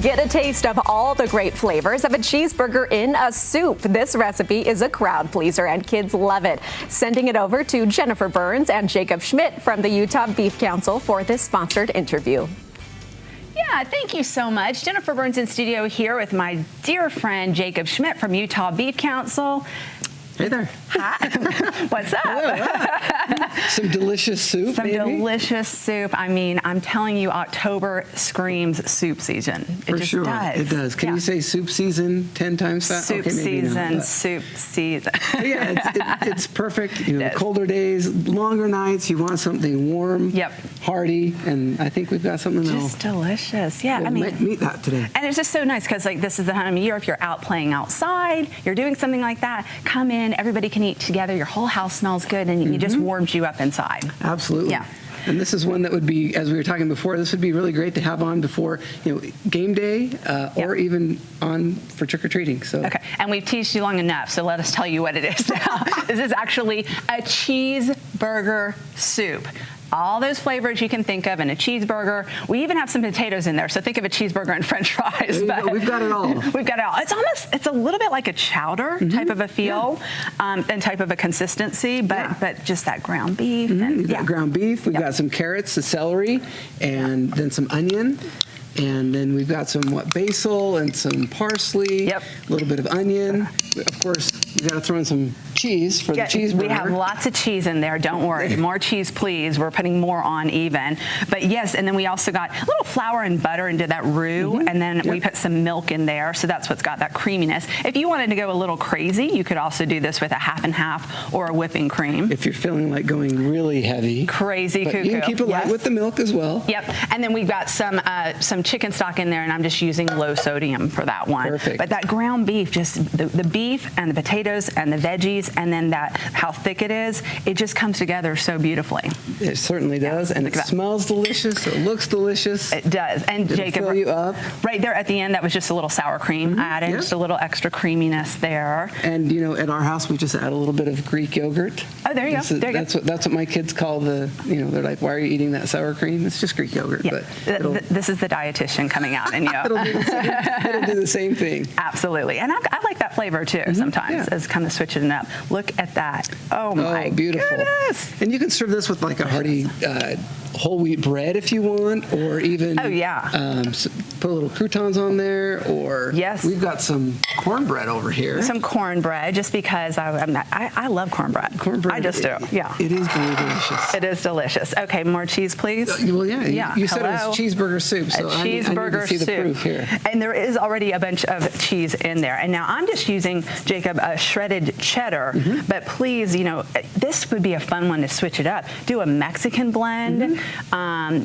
Get a taste of all the great flavors of a cheeseburger in a soup. This recipe is a crowd pleaser and kids love it. Sending it over to Jennifer Burns and Jacob Schmidt from the Utah Beef Council for this sponsored interview. Yeah, thank you so much. Jennifer Burns in studio here with my dear friend Jacob Schmidt from Utah Beef Council. Hey there. Hi. What's up? Hello. Some delicious soup, Delicious soup. I mean, I'm telling you, October screams soup season. For sure. Does. It does. Can you say soup season 10 times fast? Soup season, soup season. Yeah, it's perfect. You know, colder days, longer nights, you want something warm, hearty, and I think we've got something just delicious. Yeah, I mean, meet that today. And it's just so nice because like this is the time of year, if you're out playing outside, you're doing something like that, come in, everybody can eat together, your whole house smells good, and it just warms you up inside. Absolutely. Yeah. And this is one that would be, as we were talking before, this would be really great to have on before, you know, game day or even on for trick-or-treating. So. Okay, and we've teased you long enough, so let us tell you what it is now. This is actually a cheeseburger soup. All those flavors you can think of in a cheeseburger. We even have some potatoes in there, so think of a cheeseburger and French fries. But we've got it all. We've got it all. It's a little bit like a chowder type of a feel and type of a consistency, but just that ground beef. And, We've got ground beef. We've got some carrots, the celery, and then some onion. And then we've got some basil and some parsley, a little bit of onion. Of course, you got to throw in some cheese for the cheeseburger. We have lots of cheese in there. Don't worry. More cheese, please. We're putting more on even. But yes, and then we also got a little flour and butter into that roux, and then we put some milk in there, so that's what's got that creaminess. If you wanted to go a little crazy, you could also do this with a half and half or a whipping cream. If you're feeling like going really heavy. Crazy cuckoo. You can keep it light with the milk as well. Yep. And then we've got some chicken stock in there, and I'm just using low sodium for that one. Perfect. But that ground beef, just the beef and the potatoes and the veggies, and then how thick it is, it just comes together so beautifully. It certainly does, and it smells delicious. It looks delicious. It does. And Jacob, fill you up. Right there at the end, that was just a little sour cream added, just a little extra creaminess there. And you know, at our house, we just add a little bit of Greek yogurt. Oh, there you go. That's what my kids call the. You know, they're like, "Why are you eating that sour cream?" It's just Greek yogurt. Yeah. But this is the dietitian coming out, and it'll do the same thing. Absolutely, and I like that flavor too. Sometimes as kind of switching it up. Look at that. Oh my beautiful. goodness. And you can serve this with like a hearty whole wheat bread if you want, or even put a little croutons on there, or we've got some cornbread over here. Some cornbread, just because I love cornbread. Cornbread. I just do. Yeah. It is very delicious. It is delicious. Okay, more cheese, please. Well, you said it was cheeseburger soup, so I need to see the proof here. And there is already a bunch of cheese in there. And now I'm just using, Jacob, a shredded cheddar, but please, you know, this would be a fun one to switch it up. Do a Mexican blend,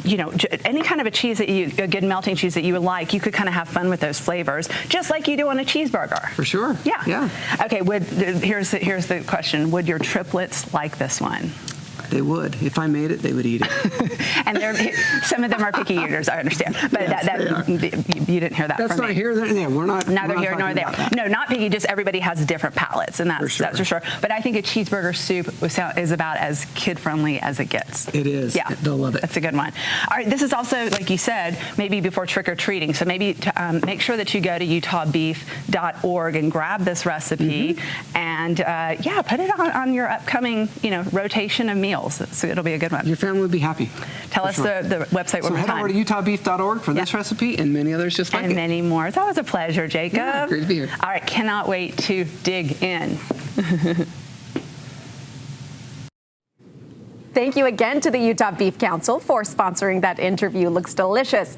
you know, any kind of a cheese that a good melting cheese that you would like. You could kind of have fun with those flavors, just like you do on a cheeseburger. For sure. Yeah. Okay. Here's the question: would your triplets like this one? They would. If I made it, they would eat it. And some of them are picky eaters, I understand. But you didn't hear that from me. That's not here. We're not. Neither here nor there. No, not picky. Just everybody has different palates, and that's for sure. But I think a cheeseburger soup is about as kid-friendly as it gets. It is. Yeah. They'll love it. That's a good one. All right. This is also, like you said, maybe before trick-or-treating. So maybe make sure that you go to utahbeef.org and grab this recipe and, put it on your upcoming, rotation of meals. So it'll be a good one. Your family would be happy. Tell us the website one more time. So head over to utahbeef.org for this recipe and many others just like it. And many more. It's always a pleasure, Jacob. Yeah, great to be here. All right, cannot wait to dig in. Thank you again to the Utah Beef Council for sponsoring that interview. Looks delicious.